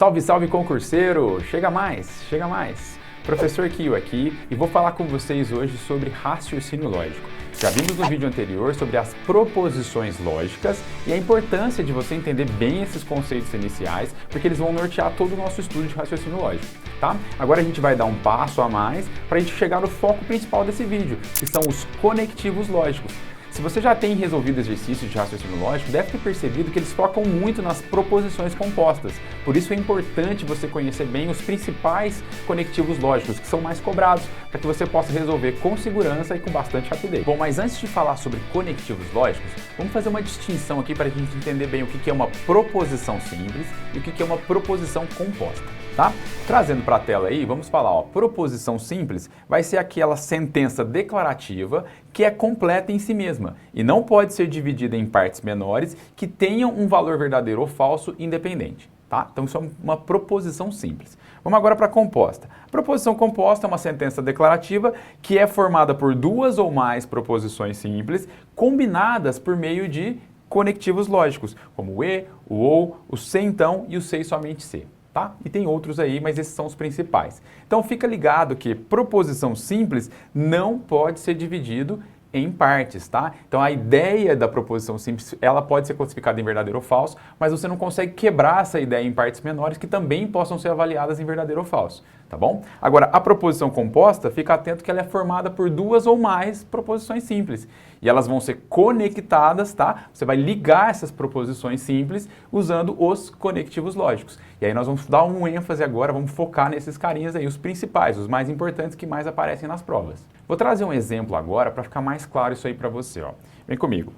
Salve, salve concurseiro! Chega mais, chega mais! Professor Kio aqui e vou falar com vocês hoje sobre raciocínio lógico. Já vimos no vídeo anterior sobre as proposições lógicas e a importância de você entender bem esses conceitos iniciais, porque eles vão nortear todo o nosso estudo de raciocínio lógico, tá? Agora a gente vai dar um passo a mais para a gente chegar no foco principal desse vídeo, que são os conectivos lógicos. Se você já tem resolvido exercícios de raciocínio lógico, deve ter percebido que eles focam muito nas proposições compostas. Por isso é importante você conhecer bem os principais conectivos lógicos, que são mais cobrados, para que você possa resolver com segurança e com bastante rapidez. Bom, mas antes de falar sobre conectivos lógicos, vamos fazer uma distinção aqui para a gente entender bem o que é uma proposição simples e o que é uma proposição composta. Tá? Trazendo para a tela aí, vamos falar, ó, proposição simples vai ser aquela sentença declarativa que é completa em si mesma e não pode ser dividida em partes menores que tenham um valor verdadeiro ou falso independente. Tá? Então isso é uma proposição simples. Vamos agora para a composta. A proposição composta é uma sentença declarativa que é formada por duas ou mais proposições simples combinadas por meio de conectivos lógicos, como o e, o ou, o se então e o se e somente se. Tá? E tem outros aí, mas esses são os principais. Então fica ligado que proposição simples não pode ser dividido em partes, tá? Então a ideia da proposição simples, ela pode ser classificada em verdadeiro ou falso, mas você não consegue quebrar essa ideia em partes menores que também possam ser avaliadas em verdadeiro ou falso, tá bom? Agora, a proposição composta, fica atento que ela é formada por duas ou mais proposições simples. E elas vão ser conectadas, tá? Você vai ligar essas proposições simples usando os conectivos lógicos. E aí nós vamos dar um ênfase agora, vamos focar nesses carinhas aí, os principais, os mais importantes que mais aparecem nas provas. Vou trazer um exemplo agora para ficar mais claro isso aí para você, ó. Vem comigo.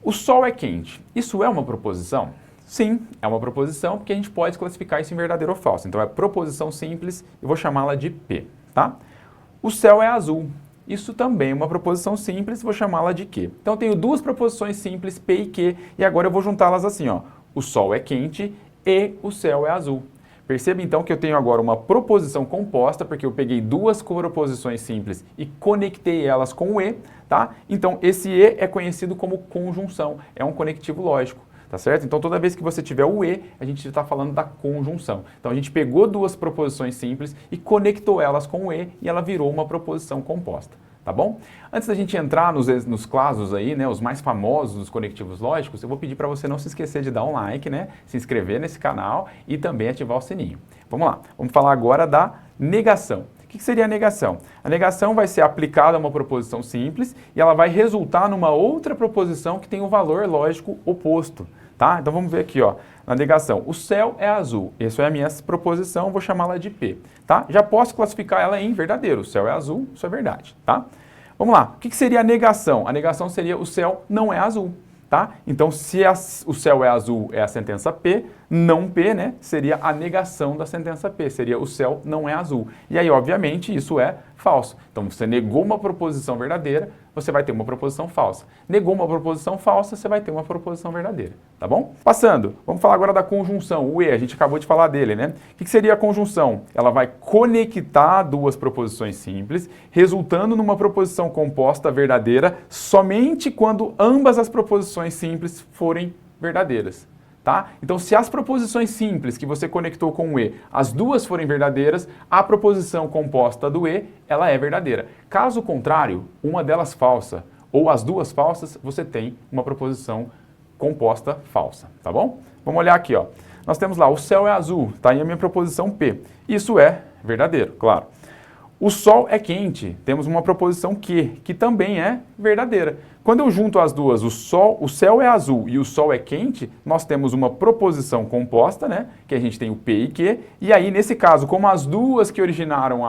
O sol é quente. Isso é uma proposição? Sim, é uma proposição porque a gente pode classificar isso em verdadeiro ou falso. Então é proposição simples, eu vou chamá-la de P, tá? O céu é azul. Isso também é uma proposição simples, vou chamá-la de Q. Então eu tenho duas proposições simples, P e Q, e agora eu vou juntá-las assim, ó. O sol é quente e o céu é azul. Perceba então que eu tenho agora uma proposição composta, porque eu peguei duas proposições simples e conectei elas com o e, tá? Então esse e é conhecido como conjunção, é um conectivo lógico. Tá certo? Então, toda vez que você tiver o e, a gente está falando da conjunção. Então, a gente pegou duas proposições simples e conectou elas com o e e ela virou uma proposição composta. Tá bom? Antes da gente entrar nos casos aí, né, os mais famosos dos conectivos lógicos, eu vou pedir para você não se esquecer de dar um like, né, se inscrever nesse canal e também ativar o sininho. Vamos lá, vamos falar agora da negação. O que seria a negação? A negação vai ser aplicada a uma proposição simples e ela vai resultar numa outra proposição que tem um valor lógico oposto. Tá? Então vamos ver aqui, ó, na negação. O céu é azul. Essa é a minha proposição, vou chamá-la de P. Tá? Já posso classificar ela em verdadeiro. O céu é azul, isso é verdade. Tá? Vamos lá. O que seria a negação? A negação seria o céu não é azul. Tá? Então, se o céu é azul é a sentença P, não P, né, seria a negação da sentença P, seria o céu não é azul. E aí, obviamente, isso é falso. Então, você negou uma proposição verdadeira, você vai ter uma proposição falsa. Negou uma proposição falsa, você vai ter uma proposição verdadeira, tá bom? Passando, vamos falar agora da conjunção, o e, a gente acabou de falar dele, né? O que seria a conjunção? Ela vai conectar duas proposições simples, resultando numa proposição composta verdadeira somente quando ambas as proposições simples forem verdadeiras. Tá? Então, se as proposições simples que você conectou com o e, as duas forem verdadeiras, a proposição composta do e, ela é verdadeira. Caso contrário, uma delas falsa ou as duas falsas, você tem uma proposição composta falsa, tá bom? Vamos olhar aqui, ó. Nós temos lá, o céu é azul, tá aí a minha proposição P. Isso é verdadeiro, claro. O sol é quente, temos uma proposição Q, que também é verdadeira. Quando eu junto as duas, o céu é azul e o sol é quente, nós temos uma proposição composta, né? Que a gente tem o P e Q, e aí nesse caso, como as duas que originaram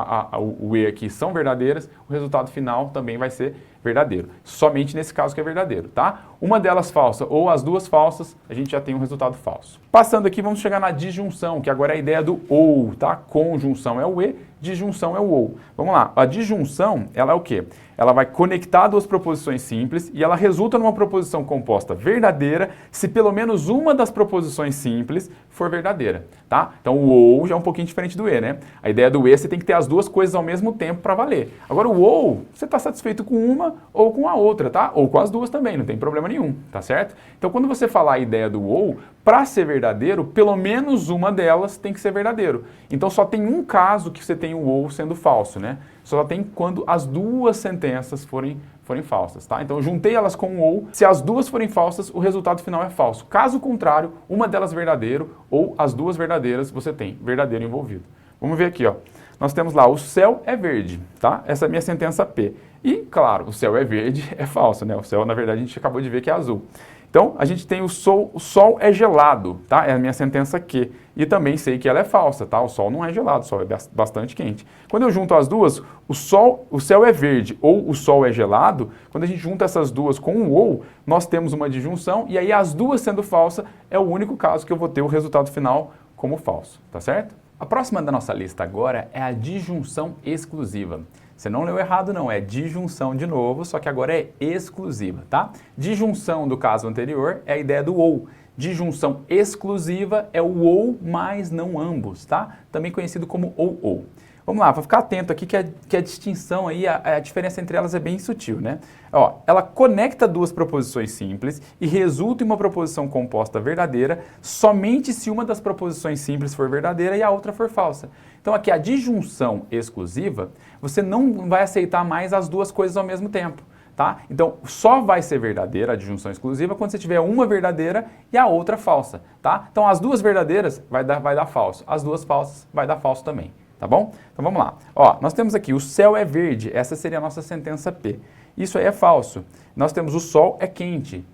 o E aqui são verdadeiras, o resultado final também vai ser verdadeiro. Somente nesse caso que é verdadeiro, tá? Uma delas falsa ou as duas falsas, a gente já tem um resultado falso. Passando aqui, vamos chegar na disjunção, que agora é a ideia do ou, tá? Conjunção é o e, disjunção é o ou. Vamos lá, a disjunção, ela é o quê? Ela vai conectar duas proposições simples simples e ela resulta numa proposição composta verdadeira se pelo menos uma das proposições simples for verdadeira, tá? Então o ou já é um pouquinho diferente do e, né? A ideia do e, você tem que ter as duas coisas ao mesmo tempo para valer. Agora o ou, você está satisfeito com uma ou com a outra, tá? Ou com as duas também, não tem problema nenhum, tá certo? Então quando você falar a ideia do ou, para ser verdadeiro, pelo menos uma delas tem que ser verdadeiro. Então só tem um caso que você tem o ou sendo falso, né? Só tem quando as duas sentenças forem falsas, tá? Então eu juntei elas com o ou, se as duas forem falsas, o resultado final é falso. Caso contrário, uma delas verdadeiro ou as duas verdadeiras, você tem verdadeiro envolvido. Vamos ver aqui, ó. Nós temos lá, o céu é verde, tá? Essa é a minha sentença P. E, claro, o céu é verde é falso, né? O céu, na verdade, a gente acabou de ver que é azul. Então, a gente tem o sol é gelado, tá? É a minha sentença Q. E também sei que ela é falsa, tá? O sol não é gelado, o sol é bastante quente. Quando eu junto as duas, o céu é verde ou o sol é gelado, quando a gente junta essas duas com o ou, nós temos uma disjunção e aí as duas sendo falsa é o único caso que eu vou ter o resultado final como falso, tá certo? A próxima da nossa lista agora é a disjunção exclusiva. Você não leu errado não, é disjunção de novo, só que agora é exclusiva, tá? Disjunção do caso anterior é a ideia do ou. Disjunção exclusiva é o ou mais não ambos, tá? Também conhecido como ou. Vamos lá, vou ficar atento aqui que a distinção aí, a diferença entre elas é bem sutil, né? Ó, ela conecta duas proposições simples e resulta em uma proposição composta verdadeira somente se uma das proposições simples for verdadeira e a outra for falsa. Então aqui a disjunção exclusiva, você não vai aceitar mais as duas coisas ao mesmo tempo, tá? Então só vai ser verdadeira a disjunção exclusiva quando você tiver uma verdadeira e a outra falsa, tá? Então as duas verdadeiras vai dar falso, as duas falsas vai dar falso também. Tá bom? Então vamos lá. Ó, nós temos aqui o céu é verde, essa seria a nossa sentença P. Isso aí é falso. Nós temos o sol é quente,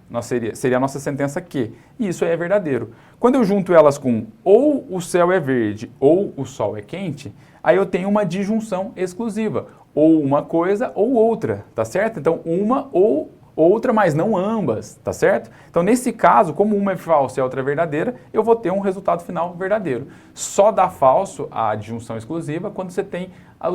seria a nossa sentença Q. E isso aí é verdadeiro. Quando eu junto elas com ou o céu é verde ou o sol é quente, aí eu tenho uma disjunção exclusiva. Ou uma coisa ou outra, tá certo? Então uma ou outra, mas não ambas, tá certo? Então, nesse caso, como uma é falsa e a outra é verdadeira, eu vou ter um resultado final verdadeiro. Só dá falso a disjunção exclusiva quando você tem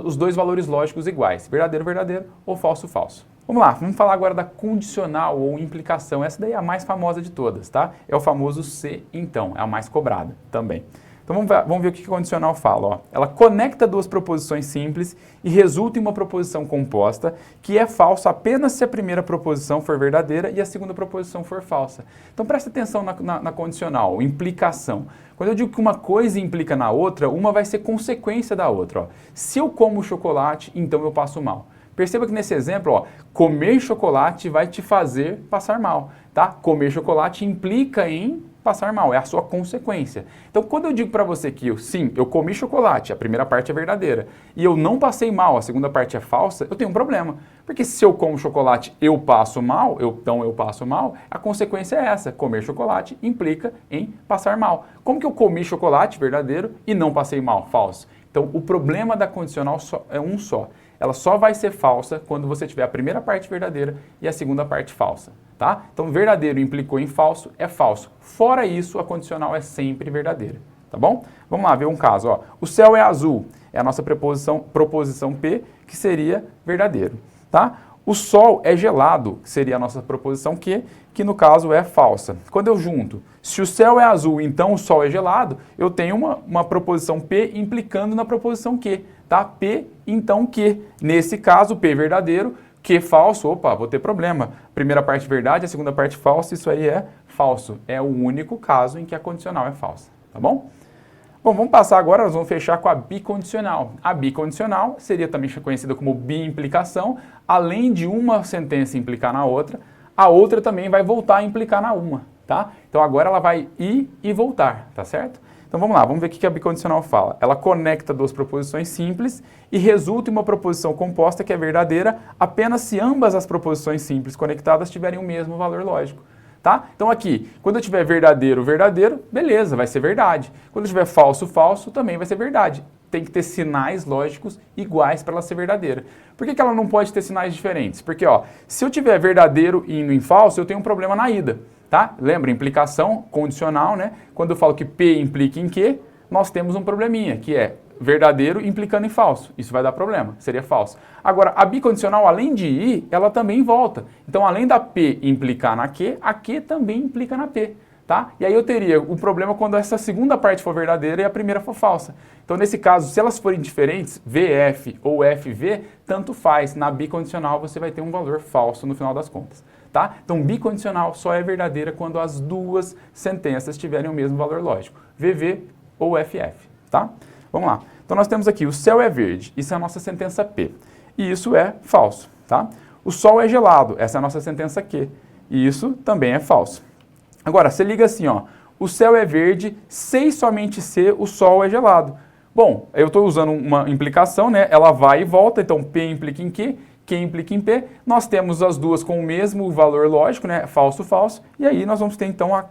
os dois valores lógicos iguais, verdadeiro, verdadeiro ou falso, falso. Vamos lá, vamos falar agora da condicional ou implicação. Essa daí é a mais famosa de todas, tá? É o famoso se então, é a mais cobrada também. Então vamos ver o que a condicional fala. Ó. Ela conecta duas proposições simples e resulta em uma proposição composta que é falsa apenas se a primeira proposição for verdadeira e a segunda proposição for falsa. Então presta atenção na condicional, implicação. Quando eu digo que uma coisa implica na outra, uma vai ser consequência da outra. Ó. Se eu como chocolate, então eu passo mal. Perceba que nesse exemplo, ó, comer chocolate vai te fazer passar mal, tá? Comer chocolate implica em passar mal, é a sua consequência. Então, quando eu digo para você que eu comi chocolate, a primeira parte é verdadeira, e eu não passei mal, a segunda parte é falsa, eu tenho um problema. Porque se eu como chocolate, eu passo mal, então eu passo mal, a consequência é essa, comer chocolate implica em passar mal. Como que eu comi chocolate, verdadeiro, e não passei mal, falso? Então, o problema da condicional é um só. Ela só vai ser falsa quando você tiver a primeira parte verdadeira e a segunda parte falsa, tá? Então, verdadeiro implicou em falso, é falso. Fora isso, a condicional é sempre verdadeira, tá bom? Vamos lá ver um caso, ó. O céu é azul, é a nossa proposição P, que seria verdadeiro, tá? O sol é gelado, que seria a nossa proposição Q, que no caso é falsa. Quando eu junto, se o céu é azul, então o sol é gelado, eu tenho uma proposição P implicando na proposição Q, tá? P, então Q. Nesse caso, P verdadeiro, Q falso, opa, vou ter problema. Primeira parte verdade, a segunda parte falsa, isso aí é falso. É o único caso em que a condicional é falsa, tá bom? Bom, vamos passar agora, nós vamos fechar com a bicondicional. A bicondicional seria também conhecida como biimplicação, além de uma sentença implicar na outra, a outra também vai voltar a implicar na uma, tá? Então agora ela vai ir e voltar, tá certo? Então vamos lá, vamos ver o que a bicondicional fala. Ela conecta duas proposições simples e resulta em uma proposição composta que é verdadeira apenas se ambas as proposições simples conectadas tiverem o mesmo valor lógico. Tá? Então aqui, quando eu tiver verdadeiro, verdadeiro, beleza, vai ser verdade. Quando eu tiver falso, falso, também vai ser verdade. Tem que ter sinais lógicos iguais para ela ser verdadeira. Por que ela não pode ter sinais diferentes? Porque, ó, se eu tiver verdadeiro indo em falso, eu tenho um problema na ida, tá? Lembra, implicação condicional, né? Quando eu falo que P implica em Q, nós temos um probleminha, que é verdadeiro implicando em falso. Isso vai dar problema, seria falso. Agora, a bicondicional, além de ir, ela também volta. Então, além da P implicar na Q, a Q também implica na P. Tá? E aí eu teria o problema quando essa segunda parte for verdadeira e a primeira for falsa. Então, nesse caso, se elas forem diferentes, VF ou FV, tanto faz. Na bicondicional, você vai ter um valor falso no final das contas. Tá? Então, bicondicional só é verdadeira quando as duas sentenças tiverem o mesmo valor lógico, VV ou FF. Tá? Vamos lá. Então, nós temos aqui, o céu é verde, isso é a nossa sentença P. E isso é falso. Tá? O sol é gelado, essa é a nossa sentença Q. E isso também é falso. Agora, você liga assim, ó, o céu é verde, se e somente se o sol é gelado. Bom, eu estou usando uma implicação, né? Ela vai e volta, então P implica em Q, Q implica em P. Nós temos as duas com o mesmo valor lógico, né? Falso, falso. E aí nós vamos ter então a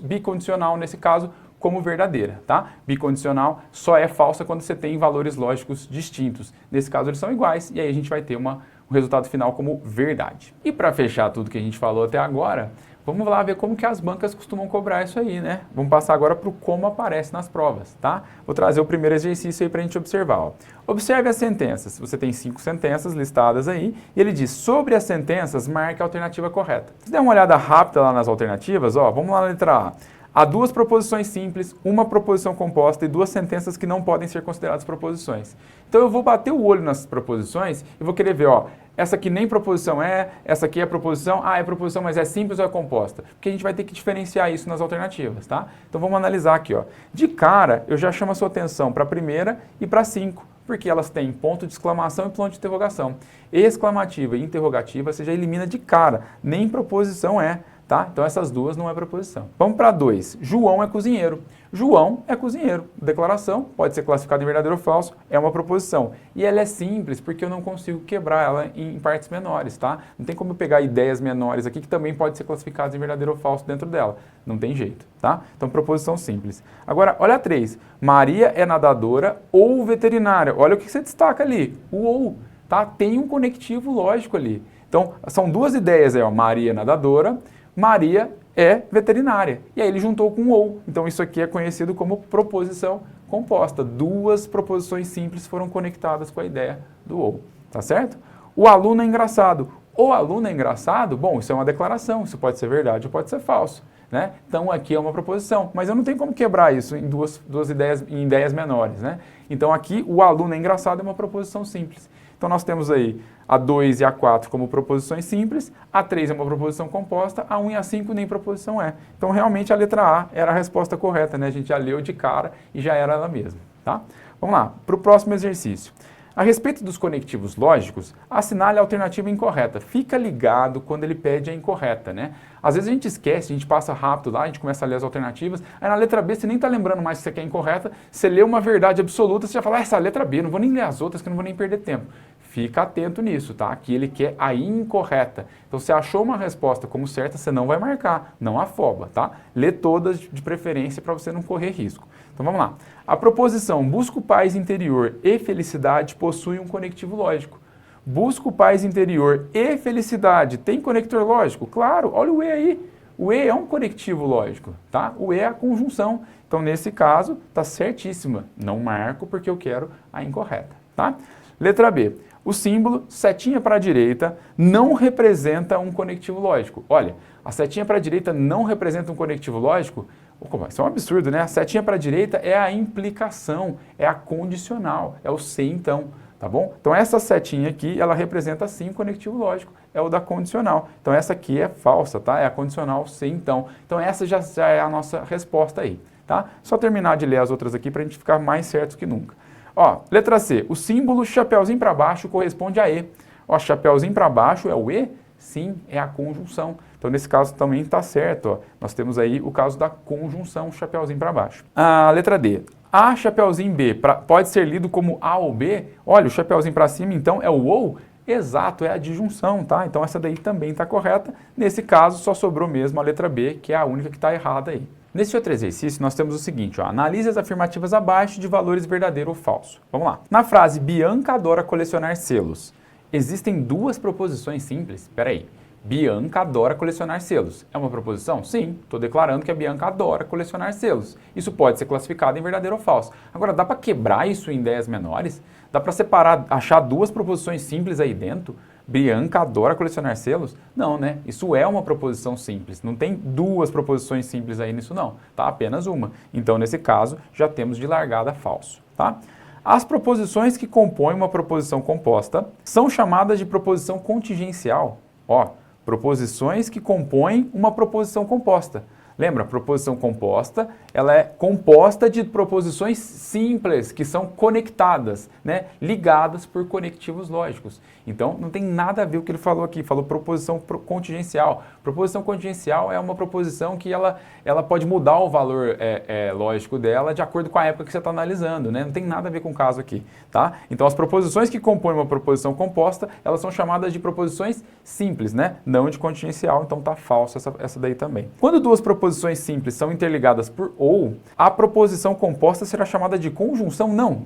bicondicional, nesse caso, como verdadeira, tá? Bicondicional só é falsa quando você tem valores lógicos distintos. Nesse caso, eles são iguais, e aí a gente vai ter um resultado final como verdade. E para fechar tudo que a gente falou até agora, vamos lá ver como que as bancas costumam cobrar isso aí, né? Vamos passar agora para o como aparece nas provas, tá? Vou trazer o primeiro exercício aí para a gente observar, ó. Observe as sentenças. Você tem 5 sentenças listadas aí, e ele diz, sobre as sentenças, marque a alternativa correta. Se der uma olhada rápida lá nas alternativas, ó, vamos lá na letra A. Há 2 proposições simples, uma proposição composta e 2 sentenças que não podem ser consideradas proposições. Então eu vou bater o olho nas proposições e vou querer ver, ó, essa aqui nem proposição é, essa aqui é proposição, é proposição, mas é simples ou é composta? Porque a gente vai ter que diferenciar isso nas alternativas, tá? Então vamos analisar aqui, ó. De cara, eu já chamo a sua atenção para a primeira e para a 5, porque elas têm ponto de exclamação e ponto de interrogação. Exclamativa e interrogativa você já elimina de cara, nem proposição é. Tá? Então essas duas não é proposição. Vamos para 2. João é cozinheiro. João é cozinheiro. Declaração, pode ser classificada em verdadeiro ou falso, é uma proposição. E ela é simples porque eu não consigo quebrar ela em partes menores, tá? Não tem como eu pegar ideias menores aqui que também pode ser classificadas em verdadeiro ou falso dentro dela. Não tem jeito, tá? Então proposição simples. Agora, olha a 3. Maria é nadadora ou veterinária. Olha o que você destaca ali. O ou, tá? Tem um conectivo lógico ali. Então, são duas ideias aí, ó. Maria é nadadora, Maria é veterinária. E aí ele juntou com ou. Então isso aqui é conhecido como proposição composta. Duas proposições simples foram conectadas com a ideia do ou. Tá certo? O aluno é engraçado. O aluno é engraçado? Bom, isso é uma declaração. Isso pode ser verdade ou pode ser falso. Né? Então aqui é uma proposição. Mas eu não tenho como quebrar isso em duas ideias, em ideias menores. Né? Então aqui o aluno é engraçado é uma proposição simples. Então nós temos aí a 2 e a 4 como proposições simples, a 3 é uma proposição composta, a 1 e a 5 nem proposição é. Então realmente a letra A era a resposta correta, né? A gente já leu de cara e já era ela mesma, tá? Vamos lá, para o próximo exercício. A respeito dos conectivos lógicos, assinale a alternativa incorreta. Fica ligado quando ele pede a incorreta, né? Às vezes a gente esquece, a gente passa rápido lá, a gente começa a ler as alternativas, aí na letra B você nem está lembrando mais que você quer incorreta, você lê uma verdade absoluta, você já fala, essa é a letra B, não vou nem ler as outras que eu não vou nem perder tempo. Fica atento nisso, tá? Aqui ele quer a incorreta. Então, se achou uma resposta como certa, você não vai marcar, não afoba, tá? Lê todas de preferência para você não correr risco. Então, vamos lá. A proposição busco paz interior e felicidade possui um conectivo lógico. Busco paz interior e felicidade tem conector lógico? Claro, olha o E aí. O E é um conectivo lógico, tá? O E é a conjunção. Então, nesse caso, tá certíssima. Não marco porque eu quero a incorreta, tá? Letra B. O símbolo setinha para a direita não representa um conectivo lógico. Olha, a setinha para a direita não representa um conectivo lógico? Isso é um absurdo, né? A setinha para a direita é a implicação, é a condicional, é o se então, tá bom? Então essa setinha aqui, ela representa sim um conectivo lógico, é o da condicional. Então essa aqui é falsa, tá? É a condicional se então. Então essa já é a nossa resposta aí, tá? Só terminar de ler as outras aqui para a gente ficar mais certo que nunca. Ó, letra C, o símbolo chapeuzinho para baixo corresponde a E. Ó, chapeuzinho para baixo é o E? Sim, é a conjunção. Então, nesse caso também está certo. Ó. Nós temos aí o caso da conjunção, chapeuzinho para baixo. A letra D, A chapeuzinho B pode ser lido como A ou B? Olha, o chapeuzinho para cima, então, é o ou? Exato, é a disjunção, tá? Então, essa daí também está correta. Nesse caso, só sobrou mesmo a letra B, que é a única que está errada aí. Nesse outro exercício, nós temos o seguinte, ó, analise as afirmativas abaixo de valores verdadeiro ou falso. Vamos lá. Na frase, Bianca adora colecionar selos, existem duas proposições simples? Espera aí. Bianca adora colecionar selos. É uma proposição? Sim, estou declarando que a Bianca adora colecionar selos. Isso pode ser classificado em verdadeiro ou falso. Agora, dá para quebrar isso em ideias menores? Dá para separar, achar duas proposições simples aí dentro? Bianca adora colecionar selos? Não, né? Isso é uma proposição simples. Não tem duas proposições simples aí nisso não, tá? Apenas uma. Então, nesse caso, já temos de largada falso, tá? As proposições que compõem uma proposição composta são chamadas de proposição contingencial. Ó, proposições que compõem uma proposição composta. Lembra, proposição composta, ela é composta de proposições simples, que são conectadas, né? Ligadas por conectivos lógicos. Então, não tem nada a ver com o que ele falou aqui, falou proposição contingencial. Proposição contingencial é uma proposição que ela pode mudar o valor lógico dela de acordo com a época que você está analisando, né? Não tem nada a ver com o caso aqui, tá? Então, as proposições que compõem uma proposição composta, elas são chamadas de proposições simples, né? Não de contingencial, então tá falso essa daí também. Quando duas proposições simples são interligadas por ou, a proposição composta será chamada de conjunção? Não.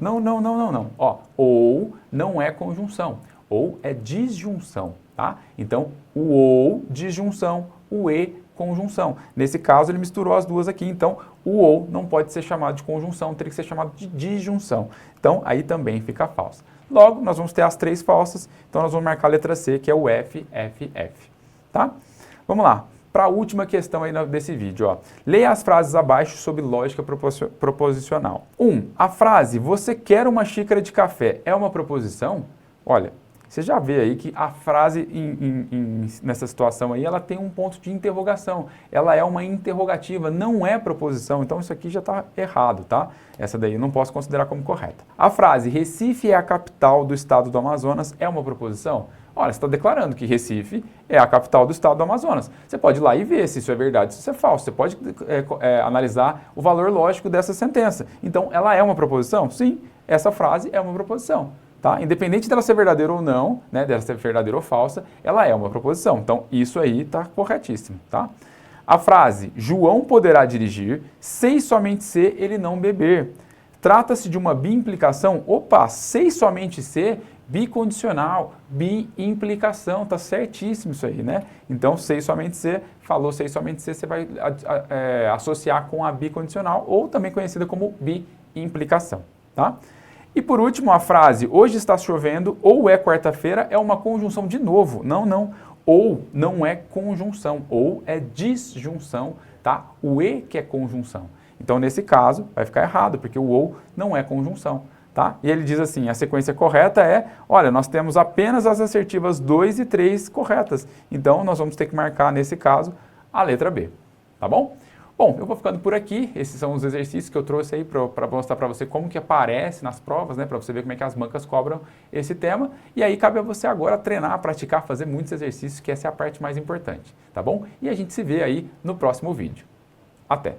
Ó, ou não é conjunção, ou é disjunção, tá? Então, o ou, disjunção, o e, conjunção. Nesse caso, ele misturou as duas aqui, então o ou não pode ser chamado de conjunção, teria que ser chamado de disjunção. Então, aí também fica falso. Logo, nós vamos ter as três falsas, então nós vamos marcar a letra C, que é o F, F, F, tá? Vamos lá. Para a última questão aí desse vídeo, ó. Leia as frases abaixo sobre lógica proposicional. 1. A frase, você quer uma xícara de café, é uma proposição? Olha, você já vê aí que a frase nessa situação aí, ela tem um ponto de interrogação. Ela é uma interrogativa, não é proposição. Então isso aqui já está errado, tá? Essa daí eu não posso considerar como correta. A frase, Recife é a capital do estado do Amazonas, é uma proposição? Olha, você está declarando que Recife é a capital do estado do Amazonas. Você pode ir lá e ver se isso é verdade, se isso é falso. Você pode analisar o valor lógico dessa sentença. Então, ela é uma proposição? Sim, essa frase é uma proposição. Tá? Independente dela ser verdadeira ou não, né, dela ser verdadeira ou falsa, ela é uma proposição. Então, isso aí está corretíssimo. Tá? A frase, João poderá dirigir, se e somente se ele não beber. Trata-se de uma bi-implicação? Opa, se e somente se... bicondicional, bi-implicação, tá certíssimo isso aí, né? Então, se e somente se, falou se e somente se, você vai associar com a bicondicional, ou também conhecida como bi-implicação, tá? E por último, a frase, hoje está chovendo, ou é quarta-feira, é uma conjunção de novo. Não. Ou não é conjunção, ou é disjunção, tá? O e que é conjunção. Então, nesse caso, vai ficar errado, porque o ou não é conjunção. Tá? E ele diz assim, a sequência correta é, olha, nós temos apenas as assertivas 2 e 3 corretas. Então, nós vamos ter que marcar, nesse caso, a letra B. Tá bom? Bom, eu vou ficando por aqui. Esses são os exercícios que eu trouxe aí para mostrar para você como que aparece nas provas, né? Para você ver como é que as bancas cobram esse tema. E aí cabe a você agora treinar, praticar, fazer muitos exercícios, que essa é a parte mais importante. Tá bom? E a gente se vê aí no próximo vídeo. Até!